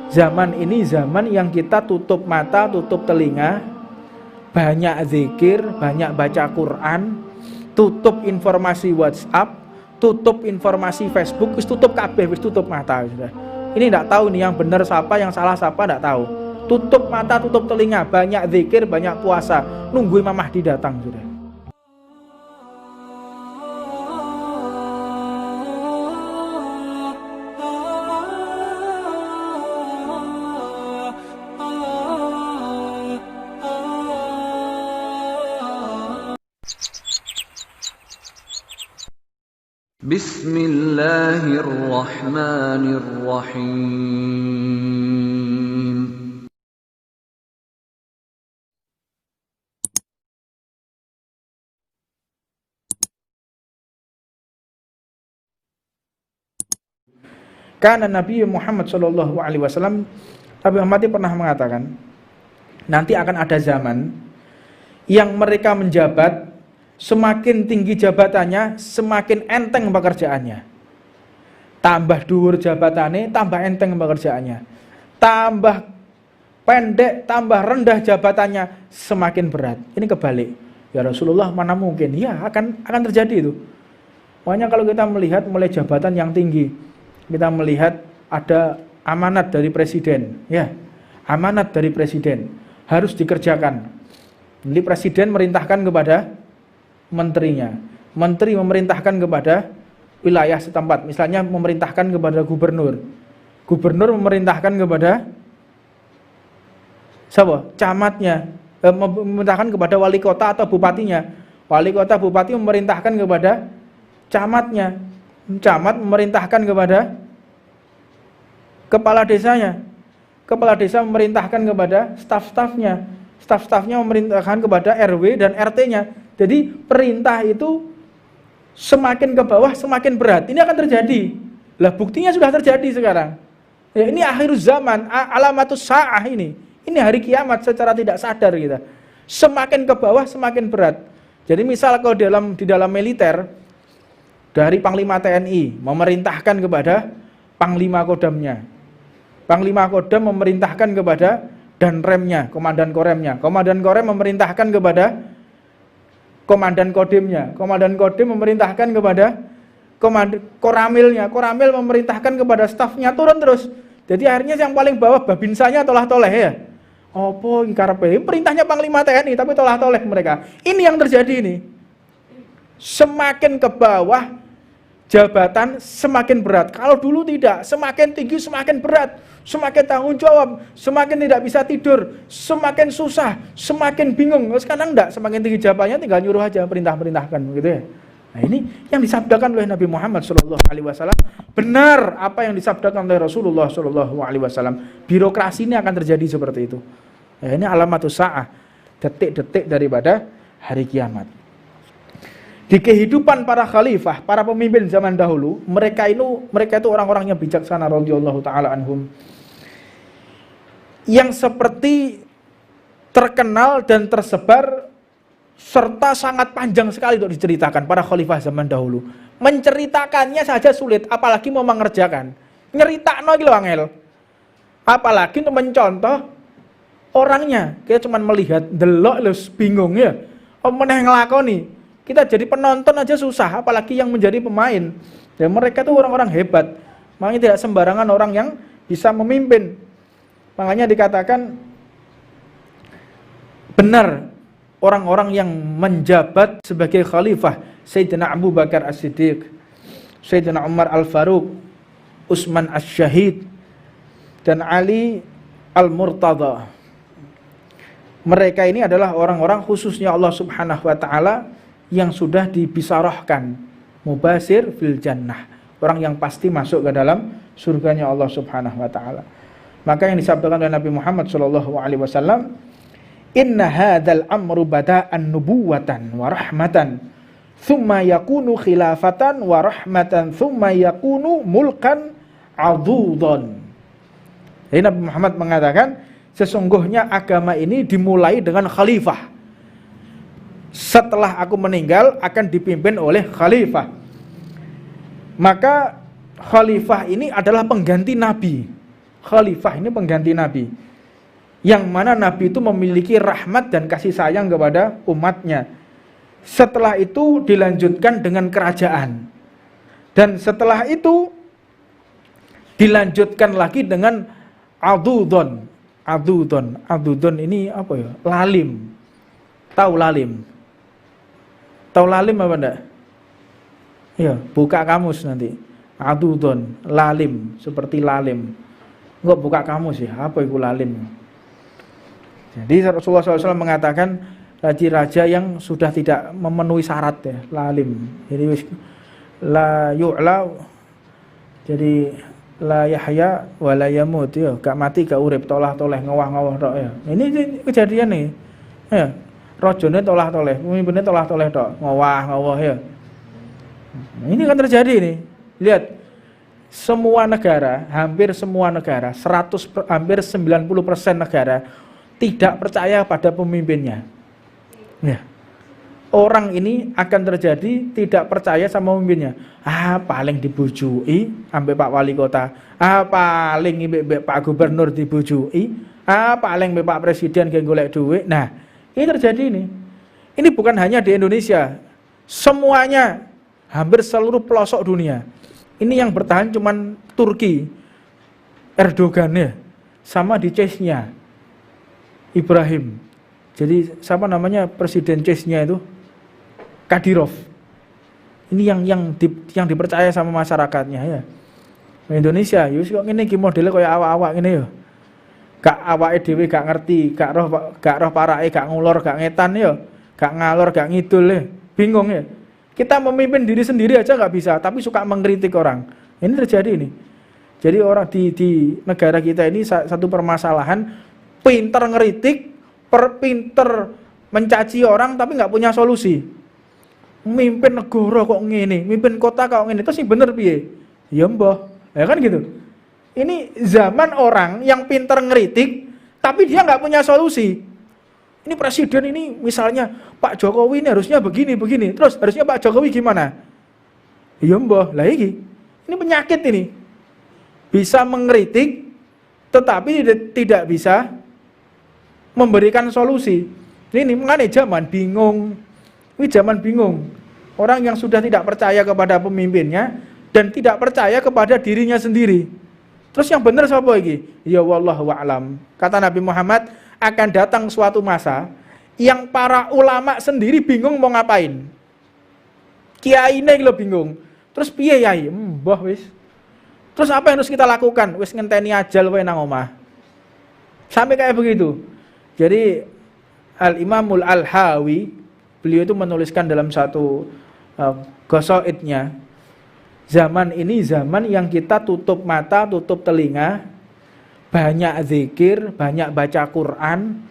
Zaman ini zaman yang kita tutup mata, tutup telinga, banyak zikir, banyak baca Quran, tutup informasi WhatsApp, tutup informasi Facebook, wis tutup kabeh, wis tutup mata sudah. Ini enggak tahu nih yang benar siapa, yang salah siapa, enggak tahu. Tutup mata, tutup telinga, banyak zikir, banyak puasa, nunggu Imam Mahdi datang sudah. Bismillahirrahmanirrahim. Karena Nabi Muhammad SAW, Nabi Muhammad pernah mengatakan, nanti akan ada zaman yang mereka menjabat, semakin tinggi jabatannya, semakin enteng pekerjaannya. Tambah dhuwur jabatannya, tambah enteng pekerjaannya. Tambah pendek, tambah rendah jabatannya, semakin berat. Ini kebalik. Ya Rasulullah, mana mungkin? Ya akan terjadi itu. Makanya kalau kita melihat mulai jabatan yang tinggi, kita melihat ada amanat dari presiden, ya, amanat dari presiden harus dikerjakan. Jadi presiden merintahkan kepada menterinya, menteri memerintahkan kepada wilayah setempat, misalnya memerintahkan kepada gubernur, gubernur memerintahkan kepada siapa? Camatnya, memerintahkan kepada wali kota atau bupatinya, wali kota bupati memerintahkan kepada camatnya, camat memerintahkan kepada kepala desanya, kepala desa memerintahkan kepada staf-stafnya, staf-stafnya memerintahkan kepada RW dan RT-nya. Jadi perintah itu semakin ke bawah semakin berat. Ini akan terjadi. Lah buktinya sudah terjadi sekarang. Ya, ini akhir zaman, alamatus sa'ah ini. Ini hari kiamat secara tidak sadar kita. Semakin ke bawah semakin berat. Jadi misal kalau di dalam militer, dari Panglima TNI memerintahkan kepada Panglima Kodamnya, Panglima Kodam memerintahkan kepada Danremnya, Komandan Koremnya, Komandan Korem memerintahkan kepada Komandan Kodimnya, Komandan Kodim memerintahkan kepada Koramilnya, Koramil memerintahkan kepada stafnya, turun terus. Jadi akhirnya yang paling bawah babinsanya tolah-toleh ya. Opo iki karepe? Perintahnya Panglima TNI tapi tolah-toleh mereka. Ini yang terjadi ini. Semakin ke bawah jabatan semakin berat. Kalau dulu tidak, semakin tinggi semakin berat, semakin tanggung jawab, semakin tidak bisa tidur, semakin susah, semakin bingung. Sekarang enggak, semakin tinggi jabatannya tinggal nyuruh aja, perintah-perintahkan gitu ya. Nah, ini yang disabdakan oleh Nabi Muhammad SAW. Benar apa yang disabdakan oleh Rasulullah SAW. Birokrasi ini akan terjadi seperti itu. Nah, ini alamatus sa'ah, detik-detik daripada hari kiamat. Di kehidupan para khalifah, para pemimpin zaman dahulu, mereka itu orang-orang yang bijaksana radhiyallahu taala anhum, yang seperti terkenal dan tersebar serta sangat panjang sekali untuk diceritakan para khalifah zaman dahulu. Menceritakannya saja sulit, apalagi mau mengerjakan. Nyeritakno iki lho angel. Apalagi untuk mencontoh orangnya. Kita cuma melihat, delok lho bingung ya. Meneh nglakoni. Kita jadi penonton aja susah, apalagi yang menjadi pemain. Dan mereka itu orang-orang hebat. Makanya tidak sembarangan orang yang bisa memimpin. Makanya dikatakan benar orang-orang yang menjabat sebagai khalifah, Sayyidina Abu Bakar As-Siddiq, Sayyidina Umar Al-Faruq, Utsman Asy-Syahid, dan Ali Al-Murtada. Mereka ini adalah orang-orang khususnya Allah Subhanahu wa taala yang sudah dibisarahkan mubasir fil jannah, orang yang pasti masuk ke dalam surganya Allah Subhanahu wa taala. Maka yang disabdakan oleh Nabi Muhammad sallallahu alaihi wasallam, inna hadzal amru bada'an nubuwatan wa rahmatan, thumma yakunu khilafatan wa rahmatan, thumma yakunu mulkan 'adudan. Jadi Nabi Muhammad mengatakan, sesungguhnya agama ini dimulai dengan khalifah. Setelah aku meninggal akan dipimpin oleh khalifah. Maka khalifah ini adalah pengganti nabi. khalifah ini pengganti Nabi. Yang mana Nabi itu memiliki rahmat dan kasih sayang kepada umatnya. Setelah itu dilanjutkan dengan kerajaan. Dan setelah itu dilanjutkan lagi dengan adudon. Adudon ini apa ya? Lalim. Tahu lalim? Tahu lalim apa enggak? Ya, buka kamus nanti. Adudon, lalim, seperti lalim. Enggak buka kamus ya, apa itu lalim? Jadi Rasulullah SAW mengatakan raja-raja yang sudah tidak memenuhi syarat ya, lalim. Jadi la yu'la, jadi la yahya wa la yamut ya, gak mati gak urip, tolah-toleh ngowah-ngowah tok ya. Ini kejadian nih. Ya, rajane tolah-toleh, pemimpinnya tolah-toleh tok, ngowah-ngowah ya. Nah, ini kan terjadi nih. Lihat, semua negara, hampir semua negara, hampir 90% negara tidak percaya pada pemimpinnya. Ya. Orang ini akan terjadi tidak percaya sama pemimpinnya. Paling dibujui sampai Pak Wali Kota. Paling Pak Gubernur dibujui. Paling Pak Presiden yang golek duit. Nah, ini terjadi ini. Ini bukan hanya di Indonesia. Semuanya, hampir seluruh pelosok dunia. Ini yang bertahan cuman Turki, Erdogan ya, sama di Chechnya, Ibrahim. Jadi siapa namanya presiden Chechnya itu? Kadyrov. Ini yang dipercaya sama masyarakatnya ya. Indonesia, yus kok ngene iki modele kaya awak-awak ngene ya. Gak awake dhewe gak ngerti, gak roh parake, gak ngulur, gak ngetan ya, gak ngalor, gak ngidul ya. Bingung ya. Kita memimpin diri sendiri aja gak bisa, tapi suka mengkritik orang. Ini terjadi ini. Jadi orang di negara kita ini satu permasalahan, pinter ngeritik, pinter mencaci orang tapi nggak punya solusi. Mimpin negara kok ngene, mimpin kota kok ngene, terus sing bener piye? Ya mbah, ya kan gitu. Ini zaman orang yang pinter ngeritik tapi dia nggak punya solusi. Ini presiden ini misalnya Pak Jokowi ini harusnya begini, terus harusnya Pak Jokowi gimana? Ya mbah, lah ini penyakit ini. Bisa mengkritik tetapi tidak bisa memberikan solusi. Ini mengenai zaman bingung. Ini zaman bingung. Orang yang sudah tidak percaya kepada pemimpinnya dan tidak percaya kepada dirinya sendiri. Terus yang benar siapa lagi? Ya wallahu a'lam. Kata Nabi Muhammad, akan datang suatu masa yang para ulama sendiri bingung mau ngapain. Kiai ini lo bingung. Terus piye yai? Mbah wis. Terus apa yang harus kita lakukan? Wis ngenteni ajal wae nang omah. Sampai kayak begitu. Jadi Al-Imamul Al-Hawi, beliau itu menuliskan dalam satu ghasaidnya, zaman ini zaman yang kita tutup mata, tutup telinga, banyak zikir, banyak baca Quran,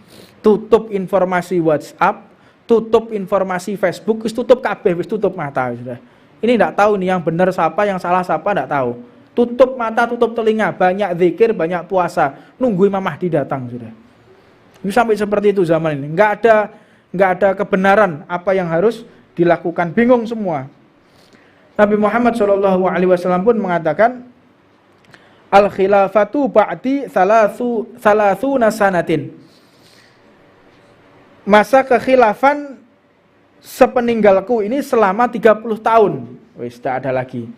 tutup informasi WhatsApp, tutup informasi Facebook, wis tutup kabeh, wis tutup mata sudah. Ini enggak tahu nih yang benar siapa, yang salah siapa enggak tahu. Tutup mata, tutup telinga, banyak zikir, banyak puasa, nunggu Imam Mahdi datang sudah. Ini sampai seperti itu zaman ini. Enggak ada kebenaran apa yang harus dilakukan, bingung semua. Nabi Muhammad SAW pun mengatakan, al-khilafatu ba'di salasuna sanatin. Masa kekhilafan sepeninggalku ini selama 30 tahun. Wis tidak ada lagi.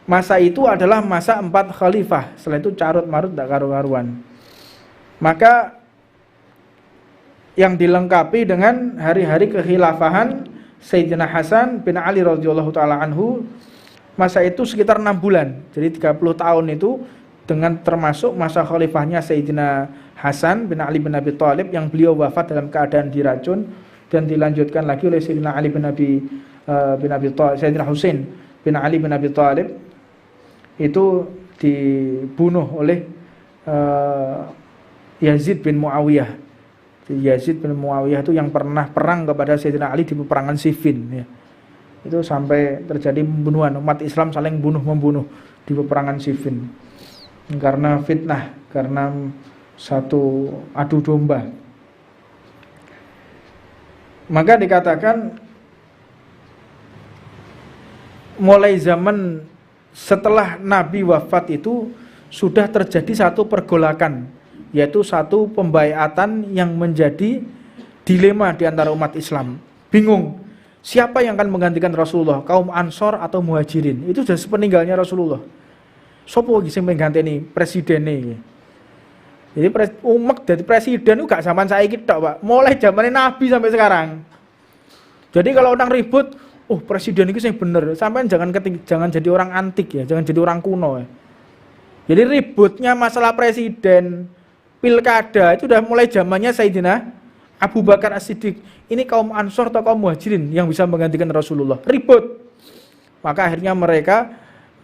Masa itu adalah masa 4 khalifah. Setelah itu carut marut tak karu-karuan. Maka yang dilengkapi dengan hari-hari kekhilafahan Sayyidina Hasan bin Ali radhiyallahu taala anhu, masa itu sekitar 6 bulan. Jadi 30 tahun itu dengan termasuk masa khalifahnya Sayyidina Hasan bin Ali bin Abi Thalib yang beliau wafat dalam keadaan diracun, dan dilanjutkan lagi oleh Sayyidina Ali bin Abi Thalib, Sayyidina Husain bin Ali bin Abi Thalib itu dibunuh oleh Yazid bin Muawiyah. Yazid bin Muawiyah itu yang pernah perang kepada Sayyidina Ali di peperangan Siffin ya. Itu sampai terjadi pembunuhan, umat Islam saling bunuh-membunuh di peperangan Siffin karena fitnah, karena satu adu domba. Maka dikatakan mulai zaman setelah Nabi wafat itu sudah terjadi satu pergolakan, yaitu satu pembaiatan yang menjadi dilema di antara umat Islam. Bingung, siapa yang akan menggantikan Rasulullah, kaum Ansor atau Muhajirin? Itu sudah sepeninggalnya Rasulullah. Sopo sing mengganteni presidene. Jadi umek dari presiden itu gak zaman saiki tok, Pak. Mulai zamannya Nabi sampai sekarang. Jadi kalau orang ribut, oh presiden itu yang bener, sampai jangan jadi orang antik ya, jangan jadi orang kuno ya. Jadi ributnya masalah presiden, pilkada itu udah mulai zamannya Sayyidina Abu Bakar As-Siddiq. Ini kaum Ansor atau kaum Muhajirin yang bisa menggantikan Rasulullah. Ribut. Maka akhirnya mereka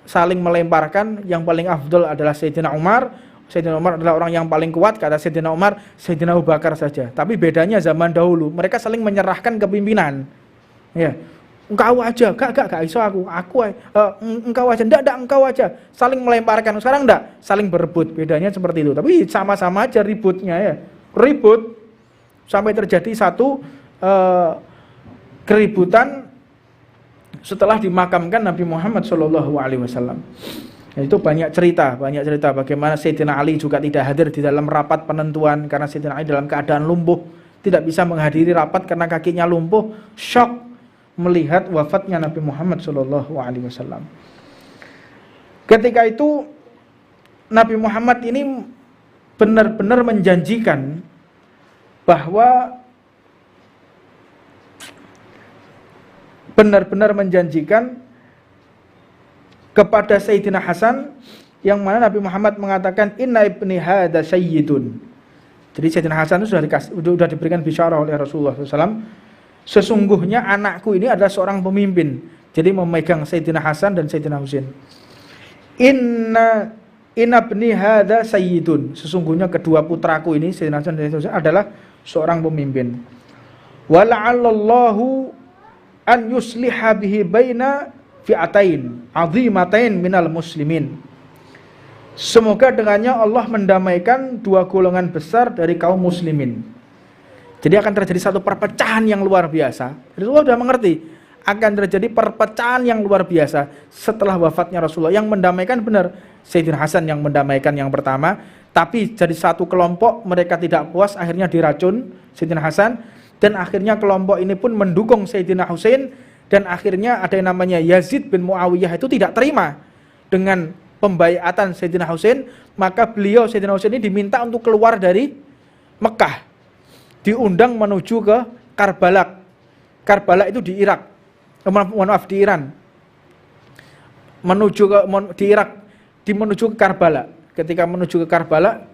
saling melemparkan, yang paling afdol adalah Sayyidina Umar. Sayyidina Umar adalah orang yang paling kuat, kata Sayyidina Umar, Sayyidina Abu Bakar saja. Tapi bedanya zaman dahulu, mereka saling menyerahkan kepimpinan. Ya, engkau aja, gak iso engkau aja, enggak, engkau aja. Saling melemparkan. Sekarang enggak, saling berebut. Bedanya seperti itu. Tapi sama-sama aja ributnya ya. Ribut sampai terjadi satu keributan setelah dimakamkan Nabi Muhammad SAW. Itu banyak cerita bagaimana Sayyidina Ali juga tidak hadir di dalam rapat penentuan karena Sayyidina Ali dalam keadaan lumpuh, tidak bisa menghadiri rapat karena kakinya lumpuh, syok melihat wafatnya Nabi Muhammad SAW. Ketika itu Nabi Muhammad ini benar-benar menjanjikan bahwa kepada Sayyidina Hasan, yang mana Nabi Muhammad mengatakan inna ibni hadza sayyidun. Jadi Sayyidina Hasan itu sudah diberikan bisyarah oleh Rasulullah SAW. Sesungguhnya anakku ini adalah seorang pemimpin. Jadi memegang Sayyidina Hasan dan Sayyidina Husain. Inna ibni hadza sayyidun. Sesungguhnya kedua putraku ini Sayyidina Hasan dan Sayyidina Husain adalah seorang pemimpin. Wa la'allallahu an yusliha bihi baina fi'atain azimatain minal muslimin. Semoga dengannya Allah mendamaikan dua golongan besar dari kaum muslimin. Jadi akan terjadi satu perpecahan yang luar biasa. Rasulullah sudah mengerti akan terjadi perpecahan yang luar biasa setelah wafatnya Rasulullah. Yang mendamaikan benar Sayyidina Hasan yang mendamaikan yang pertama, tapi jadi satu kelompok mereka tidak puas, akhirnya diracun Sayyidina Hasan, dan akhirnya kelompok ini pun mendukung Sayyidina Husain. Dan akhirnya ada yang namanya Yazid bin Muawiyah itu tidak terima dengan pembaiatan Sayyidina Husain, maka beliau Sayyidina Husain ini diminta untuk keluar dari Mekah, diundang menuju ke Karbala. Karbala itu di Irak, di Iran. Menuju ke Karbala. Ketika menuju ke Karbala,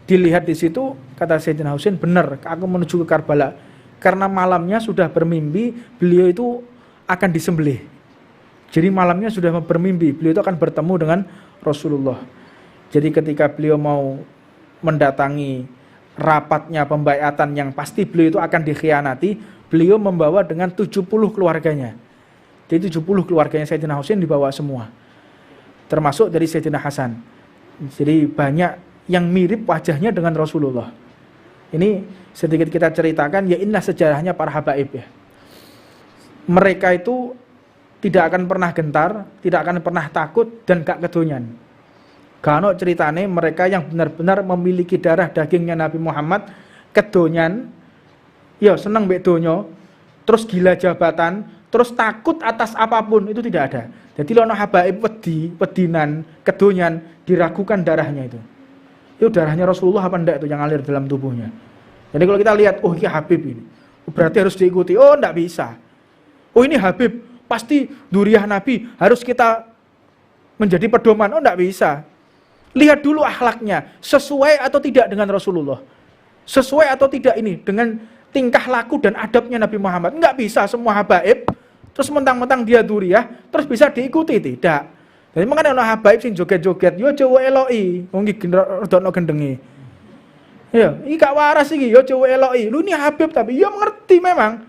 dilihat di situ, kata Sayyidina Husain, benar, aku menuju ke Karbala karena malamnya sudah bermimpi beliau itu akan disembelih. Jadi malamnya sudah bermimpi beliau itu akan bertemu dengan Rasulullah. Jadi ketika beliau mau mendatangi rapatnya pembaiatan yang pasti beliau itu akan dikhianati, beliau membawa dengan 70 keluarganya. Jadi 70 keluarganya Sayyidina Husain dibawa semua, termasuk dari Sayyidina Hasan. Jadi banyak yang mirip wajahnya dengan Rasulullah. Ini sedikit kita ceritakan, ya inilah sejarahnya para habaib ya. Mereka itu tidak akan pernah gentar, tidak akan pernah takut, dan gak kedonyan. Karena ceritane mereka yang benar-benar memiliki darah dagingnya Nabi Muhammad, kedonyan, ya senang mbek donya, terus gila jabatan, terus takut atas apapun, itu tidak ada. Jadi lono habaib wedinan, kedonyan, diragukan darahnya itu. Itu darahnya Rasulullah apa enggak itu yang ngalir dalam tubuhnya. Jadi kalau kita lihat, oh ini Habib ini, berarti harus diikuti. Oh enggak bisa. Oh ini Habib, pasti duriah Nabi, harus kita menjadi pedoman. Oh enggak bisa. Lihat dulu akhlaknya, sesuai atau tidak dengan Rasulullah. Sesuai atau tidak ini dengan tingkah laku dan adabnya Nabi Muhammad. Enggak bisa semua habaib, terus mentang-mentang dia duriah, terus bisa diikuti, tidak. Jadi makanya ana habaib sing joget-joget, yo cowo eloki, wong iki rodokno gendenge. Ya, iki gak waras iki, yo cowo eloki. Lu ini Habib tapi yo ngerti memang.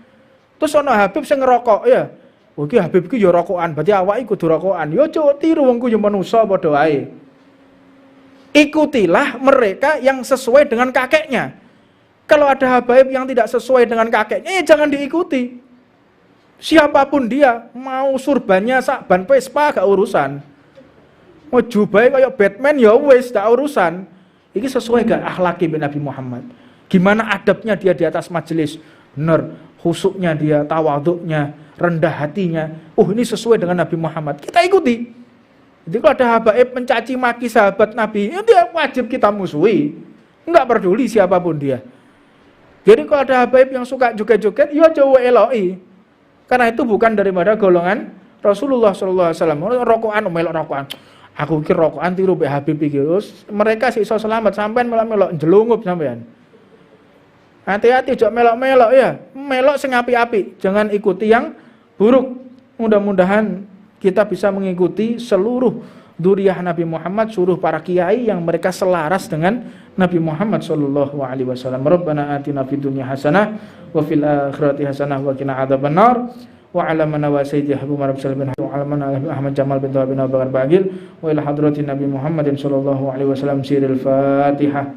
Terus ana Habib sing ngerokok, ya. Oh iki Habib iki yo rokokan, berarti awake kudu rokokan. Yo cowo tiru wong ku yo manusa padha wae. Ikutilah mereka yang sesuai dengan kakeknya. Kalau ada habaib yang tidak sesuai dengan kakeknya, ya jangan diikuti. Siapapun dia, mau surbannya sakban Vespa gak urusan. mau jubahe kayak Batman ya wis tak urusan. Iki sesuai gak akhlaki Nabi Muhammad? Gimana adabnya dia di atas majelis? Benar, khusuknya dia, tawaduknya, rendah hatinya. Ini sesuai dengan Nabi Muhammad. Kita ikuti. Jadi kalau ada habaib mencaci maki sahabat Nabi, ya dia wajib kita musuhi. Enggak peduli siapapun dia. Jadi kalau ada habaib yang suka joget-joget, ya coba eloi. Karena itu bukan daripada golongan Rasulullah SAW. Rokokan, melok rokokan. Aku kira rokokan tiru be Habib iki. Mereka sih iso selamat, sampean melok jelungup sampean. Hati-hati jok melok-melok ya. Melok sing api-api, jangan ikuti yang buruk. Mudah-mudahan kita bisa mengikuti seluruh dzurriyyah Nabi Muhammad, seluruh para kiai yang mereka selaras dengan Nabi Muhammad sallallahu alaihi wasallam. Rabbana atina fid dunya hasanah wa fil akhirati hasanah wa qina adzabannar. Wa ala man wa sayyidi Habib Umar bin Salim wa ala man Ahmad Jamal bin Tawab bin Bakar Bagil wa ila hadratin Nabi Muhammadin sallallahu alaihi wasallam siril Fatihah.